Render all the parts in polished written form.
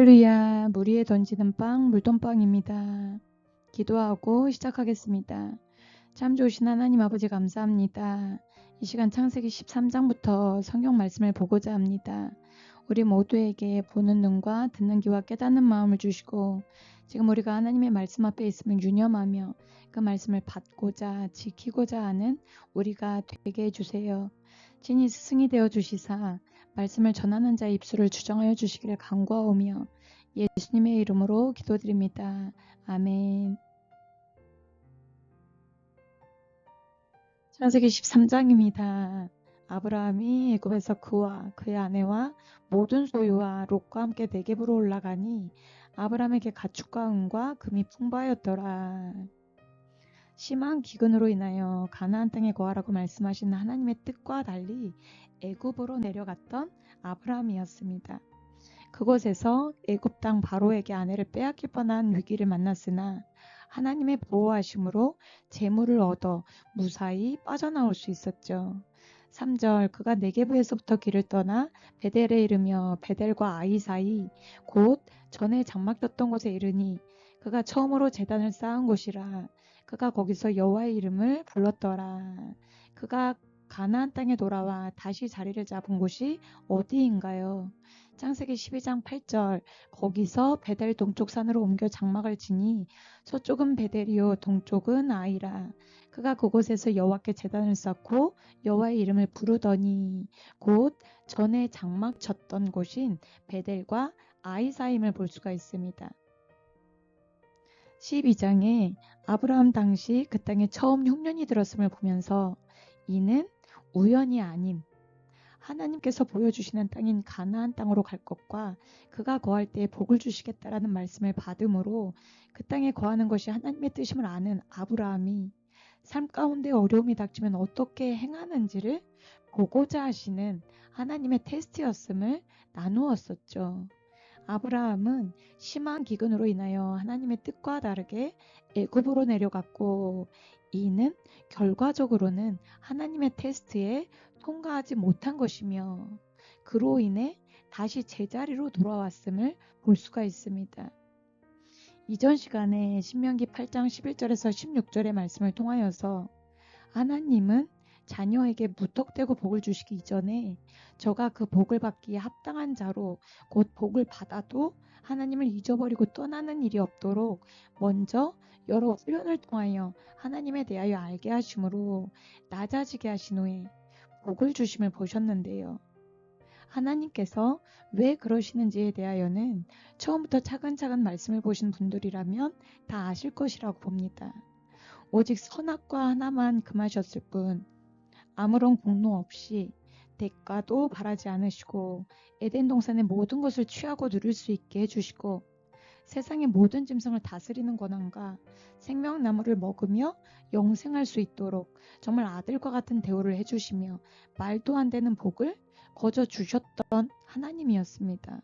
할렐루야, 물 위에 던지는 빵, 물돈빵입니다. 기도하고 시작하겠습니다. 참 좋으신 하나님 아버지 감사합니다. 이 시간 창세기 13장부터 성경 말씀을 보고자 합니다. 우리 모두에게 보는 눈과 듣는 귀와 깨닫는 마음을 주시고 지금 우리가 하나님의 말씀 앞에 있음을 유념하며 그 말씀을 받고자 지키고자 하는 우리가 되게 해주세요. 친히 스승이 되어 주시사 말씀을 전하는 자의 입술을 주정하여 주시기를 간구하오며 예수님의 이름으로 기도드립니다. 아멘. 창세기 13장입니다. 아브라함이 애굽에서 그와 그의 아내와 모든 소유와 롯과 함께 네겝으로 올라가니 아브라함에게 가축과 은과 금이 풍부하였더라. 심한 기근으로 인하여 가나안 땅에 거하라고 말씀하신 하나님의 뜻과 달리 애굽으로 내려갔던 아브라함이었습니다. 그곳에서 애굽 땅 바로에게 아내를 빼앗길 뻔한 위기를 만났으나 하나님의 보호하심으로 재물을 얻어 무사히 빠져나올 수 있었죠. 3절 그가 네게브에서부터 길을 떠나 베델에 이르며 베델과 아이 사이 곧 전에 장막졌던 곳에 이르니 그가 처음으로 제단을 쌓은 곳이라 그가 거기서 여호와의 이름을 불렀더라. 그가 가나안 땅에 돌아와 다시 자리를 잡은 곳이 어디인가요? 창세기 12장 8절 거기서 베델 동쪽 산으로 옮겨 장막을 치니 서쪽은 베델이요 동쪽은 아이라. 그가 그곳에서 여호와께 제단을 쌓고 여호와의 이름을 부르더니 곧 전에 장막 쳤던 곳인 베델과 아이 사임을 볼 수가 있습니다. 12장에 아브라함 당시 그 땅에 처음 흉년이 들었음을 보면서 이는 우연이 아님 하나님께서 보여주시는 땅인 가나안 땅으로 갈 것과 그가 거할 때에 복을 주시겠다라는 말씀을 받음으로 그 땅에 거하는 것이 하나님의 뜻임을 아는 아브라함이 삶 가운데 어려움이 닥치면 어떻게 행하는지를 보고자 하시는 하나님의 테스트였음을 나누었었죠. 아브라함은 심한 기근으로 인하여 하나님의 뜻과 다르게 애굽으로 내려갔고 이는 결과적으로는 하나님의 테스트에 통과하지 못한 것이며 그로 인해 다시 제자리로 돌아왔음을 볼 수가 있습니다. 이전 시간에 신명기 8장 11절에서 16절의 말씀을 통하여서 하나님은 자녀에게 무턱대고 복을 주시기 이전에 저가 그 복을 받기에 합당한 자로 곧 복을 받아도 하나님을 잊어버리고 떠나는 일이 없도록 먼저 여러 훈련을 통하여 하나님에 대하여 알게 하심으로 낮아지게 하신 후에 복을 주심을 보셨는데요. 하나님께서 왜 그러시는지에 대하여는 처음부터 차근차근 말씀을 보신 분들이라면 다 아실 것이라고 봅니다. 오직 선악과 하나만 금하셨을 뿐 아무런 공로 없이 대가도 바라지 않으시고 에덴 동산의 모든 것을 취하고 누릴 수 있게 해주시고 세상의 모든 짐승을 다스리는 권한과 생명나무를 먹으며 영생할 수 있도록 정말 아들과 같은 대우를 해주시며 말도 안 되는 복을 거저 주셨던 하나님이었습니다.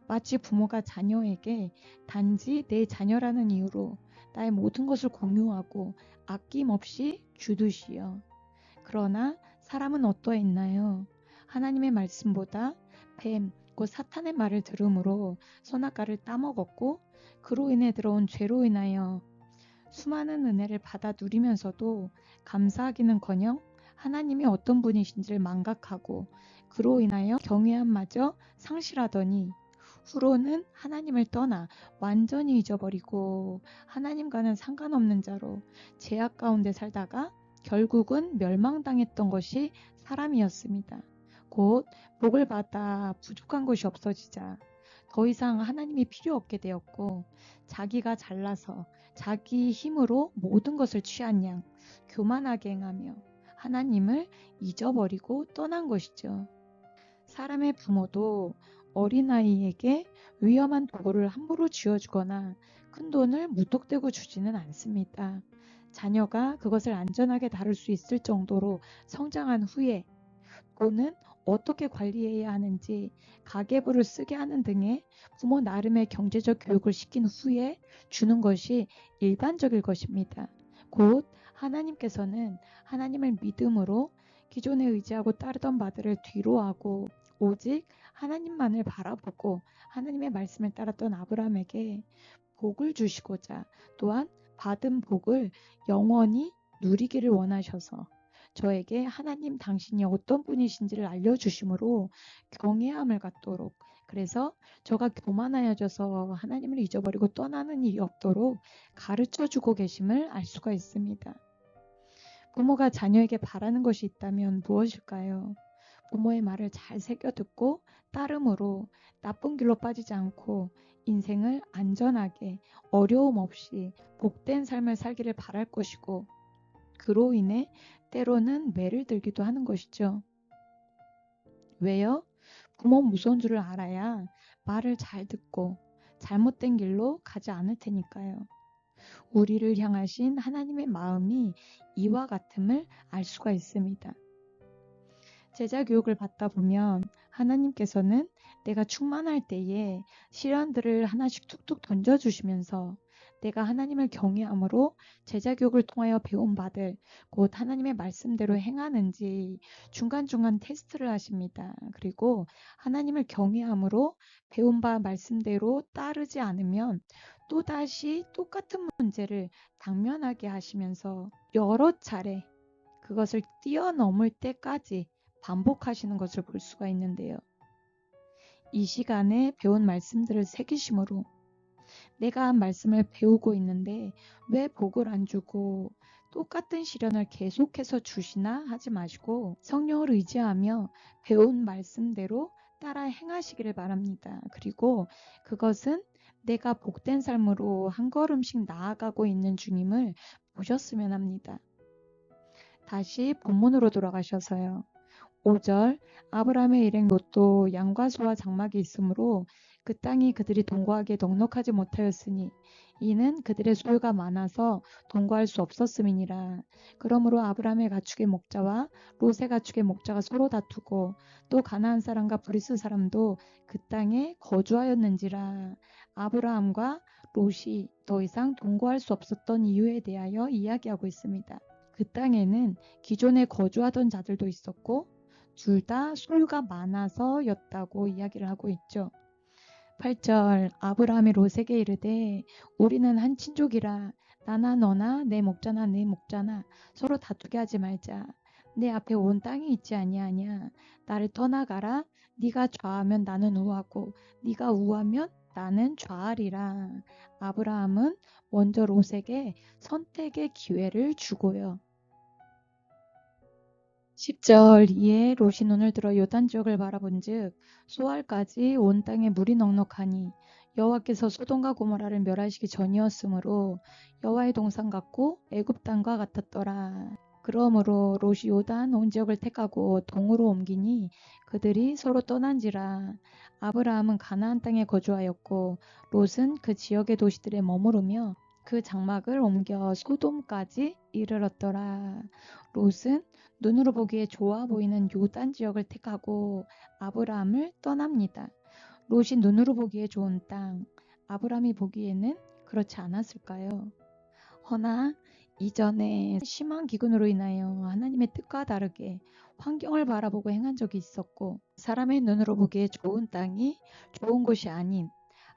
마치 부모가 자녀에게 단지 내 자녀라는 이유로 나의 모든 것을 공유하고 아낌없이 주듯이요. 그러나 사람은 어떠했나요? 하나님의 말씀보다 뱀, 곧 사탄의 말을 들음으로 선악과를 따먹었고 그로 인해 들어온 죄로 인하여 수많은 은혜를 받아 누리면서도 감사하기는커녕 하나님이 어떤 분이신지를 망각하고 그로 인하여 경외함마저 상실하더니 후로는 하나님을 떠나 완전히 잊어버리고 하나님과는 상관없는 자로 죄악 가운데 살다가 결국은 멸망당했던 것이 사람이었습니다. 곧 복을 받아 부족한 것이 없어지자 더 이상 하나님이 필요 없게 되었고 자기가 잘나서 자기 힘으로 모든 것을 취한 양 교만하게 행하며 하나님을 잊어버리고 떠난 것이죠. 사람의 부모도 어린아이에게 위험한 도구를 함부로 쥐어주거나 큰 돈을 무턱대고 주지는 않습니다. 자녀가 그것을 안전하게 다룰 수 있을 정도로 성장한 후에 또는 어떻게 관리해야 하는지 가계부를 쓰게 하는 등의 부모 나름의 경제적 교육을 시킨 후에 주는 것이 일반적일 것입니다. 곧 하나님께서는 하나님을 믿음으로 기존에 의지하고 따르던 바들을 뒤로하고 오직 하나님만을 바라보고 하나님의 말씀을 따랐던 아브라함에게 복을 주시고자 또한 받은 복을 영원히 누리기를 원하셔서 저에게 하나님 당신이 어떤 분이신지를 알려주심으로 경외함을 갖도록, 그래서 저가 교만하여져서 하나님을 잊어버리고 떠나는 일이 없도록 가르쳐주고 계심을 알 수가 있습니다. 부모가 자녀에게 바라는 것이 있다면 무엇일까요? 부모의 말을 잘 새겨듣고 따름으로 나쁜 길로 빠지지 않고 인생을 안전하게 어려움 없이 복된 삶을 살기를 바랄 것이고, 그로 인해 때로는 매를 들기도 하는 것이죠. 왜요? 부모 무서운 줄을 알아야 말을 잘 듣고 잘못된 길로 가지 않을 테니까요. 우리를 향하신 하나님의 마음이 이와 같음을 알 수가 있습니다. 제자 교육을 받다 보면 하나님께서는 내가 충만할 때에 시련들을 하나씩 툭툭 던져주시면서 내가 하나님을 경외함으로 제자 교육을 통하여 배운 바들 곧 하나님의 말씀대로 행하는지 중간중간 테스트를 하십니다. 그리고 하나님을 경외함으로 배운 바 말씀대로 따르지 않으면 또다시 똑같은 문제를 당면하게 하시면서 여러 차례 그것을 뛰어넘을 때까지 반복하시는 것을 볼 수가 있는데요. 이 시간에 배운 말씀들을 새기심으로 내가 한 말씀을 배우고 있는데 왜 복을 안 주고 똑같은 시련을 계속해서 주시나 하지 마시고 성령을 의지하며 배운 말씀대로 따라 행하시기를 바랍니다. 그리고 그것은 내가 복된 삶으로 한 걸음씩 나아가고 있는 중임을 보셨으면 합니다. 다시 본문으로 돌아가셔서요. 5절 아브라함의 일행 롯도 양과 소와 장막이 있으므로 그 땅이 그들이 동거하기에 넉넉하지 못하였으니 이는 그들의 소유가 많아서 동거할 수 없었음이니라. 그러므로 아브라함의 가축의 목자와 롯의 가축의 목자가 서로 다투고 또 가나안 사람과 브리스 사람도 그 땅에 거주하였는지라. 아브라함과 롯이 더 이상 동거할 수 없었던 이유에 대하여 이야기하고 있습니다. 그 땅에는 기존에 거주하던 자들도 있었고 둘 다 소유가 많아서 였다고 이야기를 하고 있죠. 8절 아브라함이 롯에게 이르되 우리는 한 친족이라 나나 너나 내 목자나 내 목자나 서로 다투게 하지 말자. 내 앞에 온 땅이 있지 아니하냐. 나를 떠나가라. 네가 좌하면 나는 우하고 네가 우하면 나는 좌하리라. 아브라함은 먼저 롯에게 선택의 기회를 주고요. 10절 이에 롯이 눈을 들어 요단 지역을 바라본즉 소알까지 온 땅에 물이 넉넉하니 여호와께서 소돔과 고모라를 멸하시기 전이었으므로 여호와의 동산 같고 애굽 땅과 같았더라. 그러므로 롯이 요단 온 지역을 택하고 동으로 옮기니 그들이 서로 떠난지라. 아브라함은 가나안 땅에 거주하였고 롯은 그 지역의 도시들에 머무르며 그 장막을 옮겨 소돔까지 이르렀더라. 롯은 눈으로 보기에 좋아 보이는 요단 지역을 택하고 아브라함을 떠납니다. 롯이 눈으로 보기에 좋은 땅, 아브라함이 보기에는 그렇지 않았을까요? 허나 이전에 심한 기근으로 인하여 하나님의 뜻과 다르게 환경을 바라보고 행한 적이 있었고 사람의 눈으로 보기에 좋은 땅이 좋은 곳이 아닌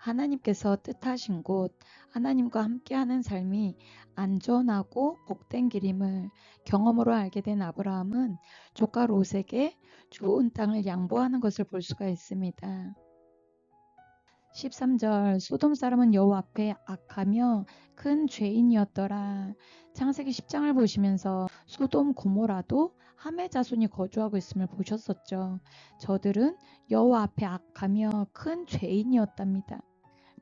하나님께서 뜻하신 곳, 하나님과 함께하는 삶이 안전하고 복된 길임을 경험으로 알게 된 아브라함은 조카 롯에게 좋은 땅을 양보하는 것을 볼 수가 있습니다. 13절 소돔 사람은 여호와 앞에 악하며 큰 죄인이었더라. 창세기 10장을 보시면서 소돔 고모라도 함의 자손이 거주하고 있음을 보셨었죠. 저들은 여호와 앞에 악하며 큰 죄인이었답니다.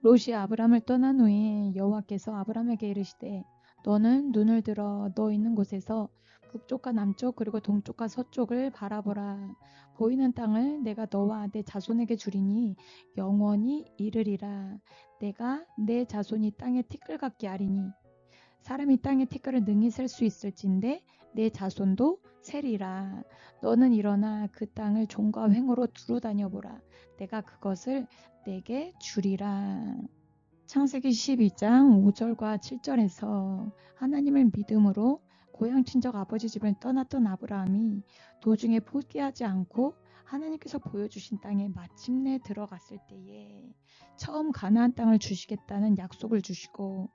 롯이 아브람을 떠난 후에 여호와께서 아브람에게 이르시되 너는 눈을 들어 너 있는 곳에서 북쪽과 남쪽 그리고 동쪽과 서쪽을 바라보라. 보이는 땅을 내가 너와 내 자손에게 주리니 영원히 이르리라. 내가 내 자손이 땅의 티끌 같게 하리니 사람이 땅의 티끌을 능히 셀 수 있을진데 내 자손도 세리라. 너는 일어나 그 땅을 종과 횡으로 두루 다녀보라. 내가 그것을 내게 주리라. 창세기 12장 5절과 7절에서 하나님을 믿음으로 고향 친척 아버지 집을 떠났던 아브라함이 도중에 포기하지 않고 하나님께서 보여주신 땅에 마침내 들어갔을 때에 처음 가나안 땅을 주시겠다는 약속을 주시고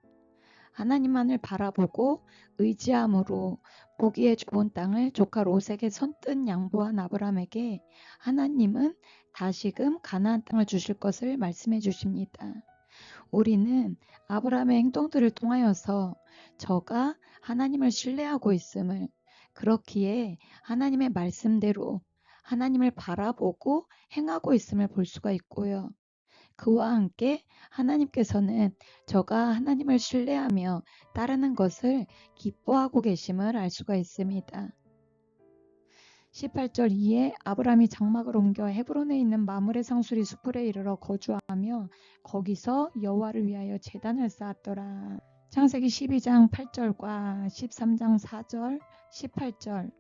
하나님만을 바라보고 의지함으로 보기에 좋은 땅을 조카 롯에게 선뜻 양보한 아브라함에게 하나님은 다시금 가나안 땅을 주실 것을 말씀해 주십니다. 우리는 아브라함의 행동들을 통하여서 저가 하나님을 신뢰하고 있음을, 그렇기에 하나님의 말씀대로 하나님을 바라보고 행하고 있음을 볼 수가 있고요. 그와 함께 하나님께서는 저가 하나님을 신뢰하며 따르는 것을 기뻐하고 계심을 알 수가 있습니다. 18절 이에 아브라함이 장막을 옮겨 헤브론에 있는 마므레 상수리 숲에 이르러 거주하며 거기서 여호와를 위하여 제단을 쌓았더라. 창세기 12장 8절과 13장 4절, 18절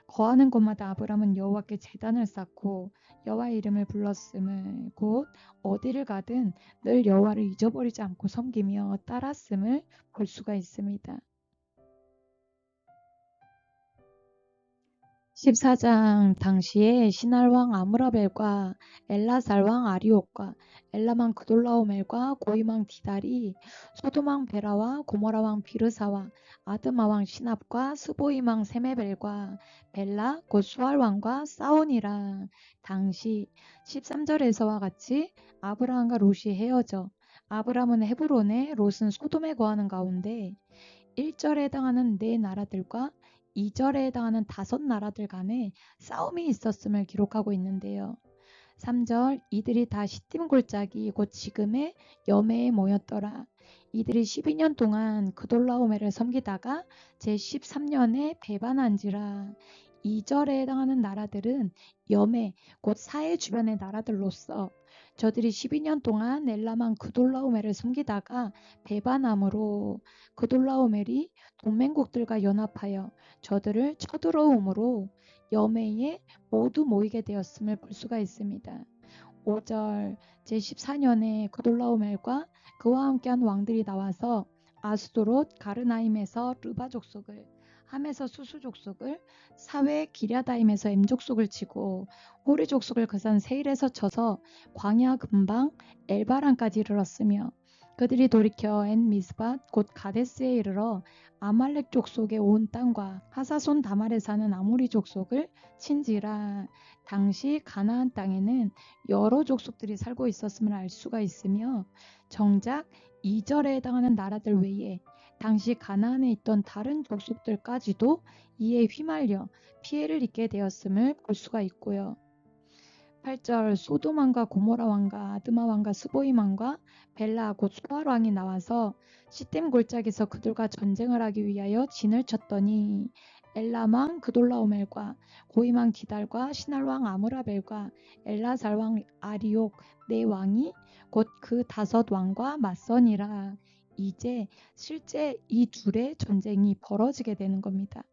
거하는 곳마다 아브라함은 여호와께 제단을 쌓고 여호와의 이름을 불렀음을 곧 어디를 가든 늘 여호와를 잊어버리지 않고 섬기며 따랐음을 볼 수가 있습니다. 14장 당시에 시날왕 아므라벨과 엘라살왕 아리옥과 엘라망 그돌라오멜과 고임왕 디달이 소돔왕 베라와 고모라왕 비르사와 아드마왕 시납과 스보임왕 세메벨과 벨라 곧 수알왕과 싸우니라. 당시 13절에서와 같이 아브라함과 롯이 헤어져 아브라함은 헤브론에 롯은 소돔에 거하는 가운데 1절에 해당하는 네 나라들과 2절에 해당하는 5나라들 간에 싸움이 있었음을 기록하고 있는데요. 3절 이들이 다 시딤 골짜기 곧 지금의 여매에 모였더라. 이들이 12년 동안 그돌라오멜을 섬기다가 제13년에 배반한지라. 2절에 해당하는 나라들은 여매 곧 사해 주변의 나라들로서 저들이 12년 동안 엘라만 그돌라오멜을 섬기다가 배반함으로 그돌라오멜이 동맹국들과 연합하여 저들을 쳐들어오므로 여매에 모두 모이게 되었음을 볼 수가 있습니다. 5절 제14년에 그돌라오멜과 그와 함께한 왕들이 나와서 아스도롯 가르나임에서 르바 족속을, 함에서 수수 족속을, 사회 기랴다임에서 엠 족속을 치고 호리 족속을 그 산 세일에서 쳐서 광야 근방 엘바란까지 이르렀으며 그들이 돌이켜 엔 미스밧 곧 가데스에 이르러 아말렉 족속의 온 땅과 하사손 다말에 사는 아모리 족속을 친지라. 당시 가나안 땅에는 여러 족속들이 살고 있었음을 알 수가 있으며 정작 2절에 해당하는 나라들 외에 당시 가나안에 있던 다른 족속들까지도 이에 휘말려 피해를 입게 되었음을 볼 수가 있고요. 8절 소돔 왕과 고모라 왕과 아드마 왕과 스보임 왕과 벨라 곧 수알 왕이 나와서 시딤 골짜기에서 그들과 전쟁을 하기 위하여 진을 쳤더니 엘람 왕 그돌라오멜과 고임 왕 디달과 시날 왕 아므라벨과 엘라살 왕 아리옥 네 왕이 곧 그 5왕과 맞서니라. 이제 실제 이 둘의 전쟁이 벌어지게 되는 겁니다.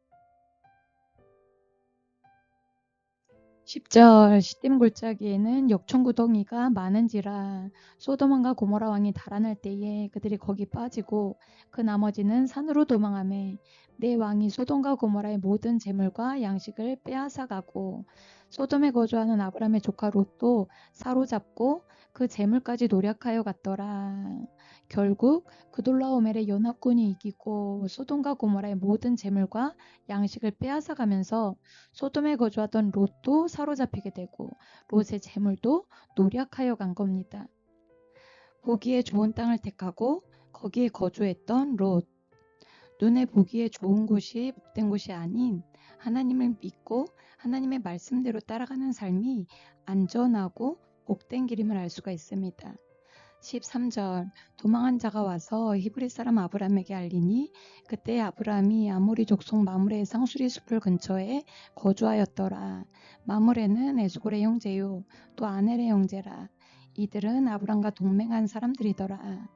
10절 시딤 골짜기에는 역청구덩이가 많은지라. 소돔왕과 고모라 왕이 달아날 때에 그들이 거기 빠지고 그 나머지는 산으로 도망하매 네 왕이 소돔과 고모라의 모든 재물과 양식을 빼앗아가고 소돔에 거주하는 아브라함의 조카 롯도 사로잡고 그 재물까지 노략하여 갔더라. 결국 그돌라오멜의 연합군이 이기고 소돔과 고모라의 모든 재물과 양식을 빼앗아가면서 소돔에 거주하던 롯도 사로잡히게 되고 롯의 재물도 노략하여 간 겁니다. 보기에 좋은 땅을 택하고 거기에 거주했던 롯. 눈에 보기에 좋은 곳이 복된 곳이 아닌 하나님을 믿고 하나님의 말씀대로 따라가는 삶이 안전하고 복된 길임을 알 수가 있습니다. 13절 도망한 자가 와서 히브리 사람 아브라함에게 알리니 그때 아브라함이 아모리 족속 마므레의 상수리 숲을 근처에 거주하였더라. 마므레는 에스골의 형제요 또 아넬의 형제라. 이들은 아브라함과 동맹한 사람들이더라.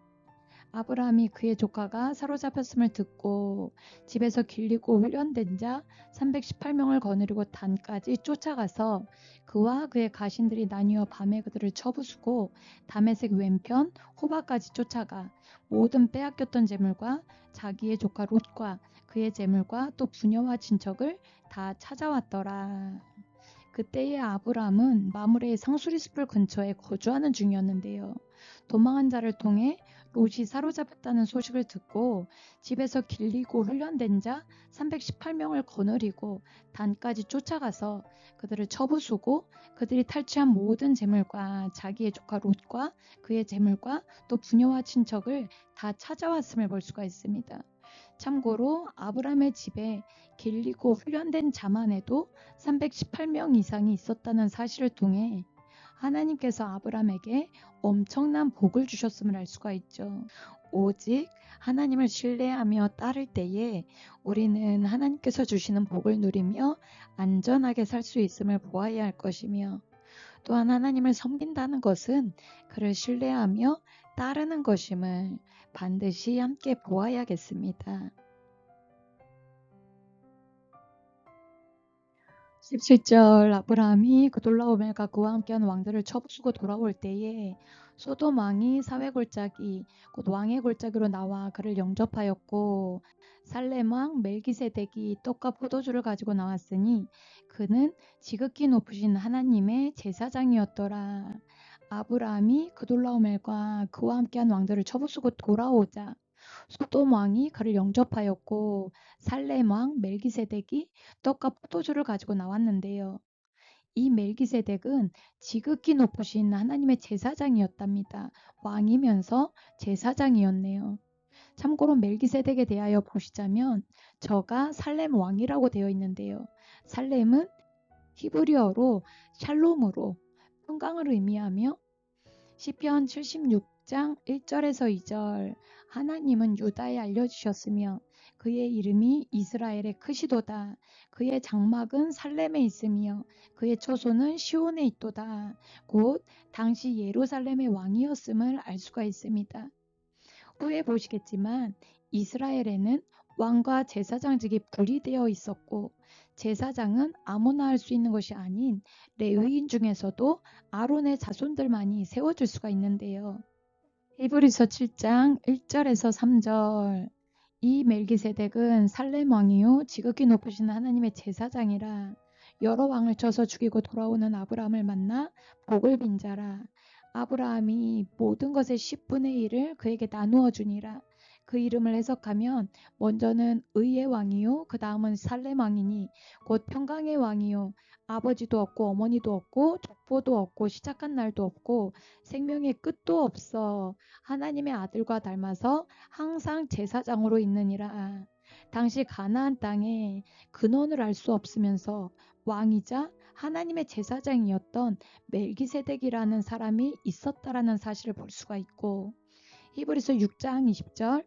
아브라함이 그의 조카가 사로잡혔음을 듣고 집에서 길리고 훈련된 자 318명을 거느리고 단까지 쫓아가서 그와 그의 가신들이 나뉘어 밤에 그들을 쳐부수고 다메섹 왼편 호바까지 쫓아가 모든 빼앗겼던 재물과 자기의 조카 롯과 그의 재물과 또 부녀와 친척을 다 찾아왔더라. 그때의 아브람은 마므레의 상수리 숲을 근처에 거주하는 중이었는데요. 도망한 자를 통해 롯이 사로잡혔다는 소식을 듣고 집에서 길리고 훈련된 자 318명을 거느리고 단까지 쫓아가서 그들을 쳐부수고 그들이 탈취한 모든 재물과 자기의 조카 롯과 그의 재물과 또 부녀와 친척을 다 찾아왔음을 볼 수가 있습니다. 참고로 아브람의 집에 길리고 훈련된 자만 해도 318명 이상이 있었다는 사실을 통해 하나님께서 아브람에게 엄청난 복을 주셨음을 알 수가 있죠. 오직 하나님을 신뢰하며 따를 때에 우리는 하나님께서 주시는 복을 누리며 안전하게 살 수 있음을 보아야 할 것이며, 또한 하나님을 섬긴다는 것은 그를 신뢰하며 따르는 것임을 반드시 함께 보아야겠습니다. 17절 아브라함이 그돌라오멜과 그와 함께한 왕들을 쳐부수고 돌아올 때에 소돔 왕이 사회 골짜기 곧 왕의 골짜기로 나와 그를 영접하였고, 살렘 왕 멜기세덱이 떡과 포도주를 가지고 나왔으니 그는 지극히 높으신 하나님의 제사장이었더라. 아브라함이 그돌라오멜과 그와 함께한 왕들을 쳐부수고 돌아오자 소돔 왕이 그를 영접하였고, 살렘 왕 멜기세덱이 떡과 포도주를 가지고 나왔는데요. 이 멜기세덱은 지극히 높으신 하나님의 제사장이었답니다. 왕이면서 제사장이었네요. 참고로 멜기세덱에 대하여 보시자면 저가 살렘 왕이라고 되어 있는데요. 살렘은 히브리어로 샬롬으로 평강을 의미하며 시편 76장 1절에서 2절 하나님은 유다에 알려주셨으며 그의 이름이 이스라엘에 크시도다. 그의 장막은 살렘에 있으며 그의 처소는 시온에 있도다. 곧 당시 예루살렘의 왕이었음을 알 수가 있습니다. 후에 보시겠지만 이스라엘에는 왕과 제사장직이 분리되어 있었고, 제사장은 아무나 할 수 있는 것이 아닌 레위인 중에서도 아론의 자손들만이 세워질 수가 있는데요. 히브리서 7장 1절에서 3절 이 멜기세덱은 살렘 왕이요 지극히 높으신 하나님의 제사장이라. 여러 왕을 쳐서 죽이고 돌아오는 아브라함을 만나 복을 빈 자라. 아브라함이 모든 것의 10분의 1을 그에게 나누어 주니라. 그 이름을 해석하면 먼저는 의의 왕이요 그 다음은 살렘 왕이니 곧 평강의 왕이요 아버지도 없고 어머니도 없고 족보도 없고 시작한 날도 없고 생명의 끝도 없어 하나님의 아들과 닮아서 항상 제사장으로 있느니라. 당시 가나안 땅에 근원을 알 수 없으면서 왕이자 하나님의 제사장이었던 멜기세덱이라는 사람이 있었다라는 사실을 볼 수가 있고, 히브리서 6장 20절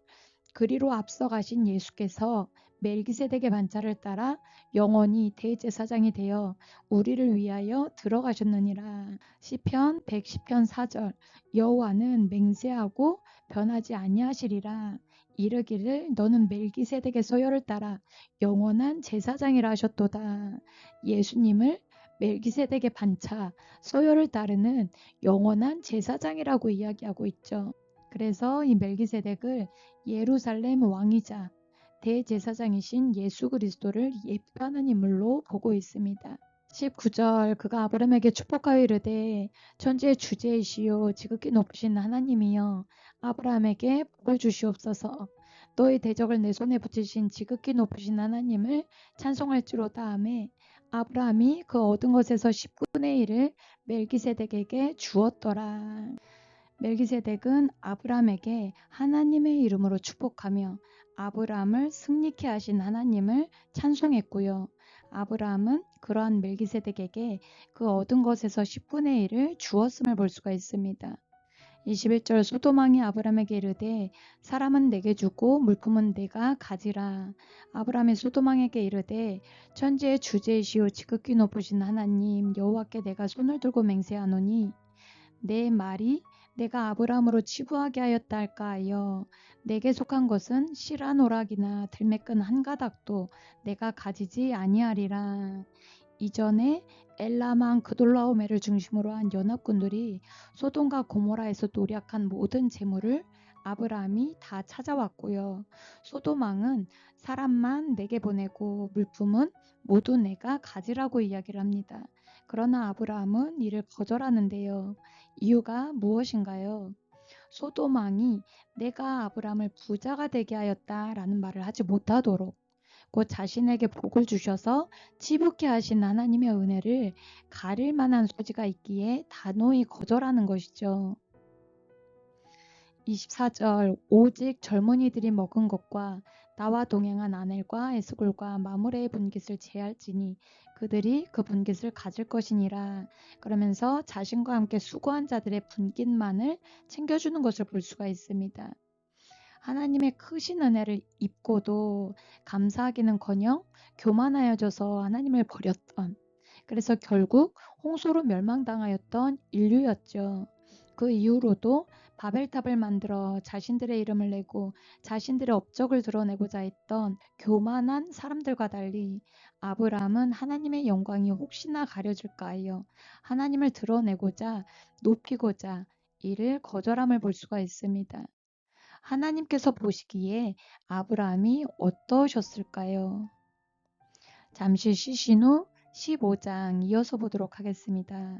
그리로 앞서가신 예수께서 멜기세덱의 반차를 따라 영원히 대제사장이 되어 우리를 위하여 들어가셨느니라. 시편 110편 4절 여호와는 맹세하고 변하지 아니하시리라. 이르기를 너는 멜기세덱의 서열을 따라 영원한 제사장이라 하셨도다. 예수님을 멜기세덱의 반차, 서열을 따르는 영원한 제사장이라고 이야기하고 있죠. 그래서 이 멜기세덱을 예루살렘 왕이자 대제사장이신 예수 그리스도를 예표하는 인물로 보고 있습니다. 19절 그가 아브라함에게 축복하여 이르되 천지의 주제이시요 지극히 높으신 하나님이여 아브라함에게 복을 주시옵소서. 너의 대적을 내 손에 붙이신 지극히 높으신 하나님을 찬송할지로다 하매 아브라함이 그 얻은 것에서 10분의 1을 멜기세덱에게 주었더라. 멜기세덱은 아브라함에게 하나님의 이름으로 축복하며 아브라함을 승리케 하신 하나님을 찬송했고요. 아브라함은 그러한 멜기세덱에게 그 얻은 것에서 10분의 1을 주었음을 볼 수가 있습니다. 21절 소돔 왕이 아브라함에게 이르되 사람은 내게 주고 물품은 내가 가지라. 아브라함이 소돔 왕에게 이르되 천지의 주제이시오 지극히 높으신 하나님 여호와께 내가 손을 들고 맹세하노니 내 말이 내가 아브라함으로 치부하게 하였다 할까 하여 내게 속한 것은 실한 오락이나 들매끈 한 가닥도 내가 가지지 아니하리라. 이전에 엘라만 그돌라오멜을 중심으로 한 연합군들이 소돔과 고모라에서 노력한 모든 재물을 아브라함이 다 찾아왔고요. 소돔 왕은 사람만 내게 보내고 물품은 모두 내가 가지라고 이야기를 합니다. 그러나 아브라함은 이를 거절하는데요. 이유가 무엇인가요? 소돔 왕이 내가 아브라함을 부자가 되게 하였다라는 말을 하지 못하도록 곧 자신에게 복을 주셔서 지복케 하신 하나님의 은혜를 가릴 만한 소지가 있기에 단호히 거절하는 것이죠. 24절 오직 젊은이들이 먹은 것과 나와 동행한 아넬과 에스골과 마므레의 분깃을 제할지니 그들이 그 분깃을 가질 것이니라. 그러면서 자신과 함께 수고한 자들의 분깃만을 챙겨주는 것을 볼 수가 있습니다. 하나님의 크신 은혜를 입고도 감사하기는커녕 교만하여져서 하나님을 버렸던, 그래서 결국 홍수로 멸망당하였던 인류였죠. 그 이후로도 바벨탑을 만들어 자신들의 이름을 내고 자신들의 업적을 드러내고자 했던 교만한 사람들과 달리 아브라함은 하나님의 영광이 혹시나 가려질까 하여 하나님을 드러내고자 높이고자 이를 거절함을 볼 수가 있습니다. 하나님께서 보시기에 아브라함이 어떠셨을까요? 잠시 쉬신 후 15장 이어서 보도록 하겠습니다.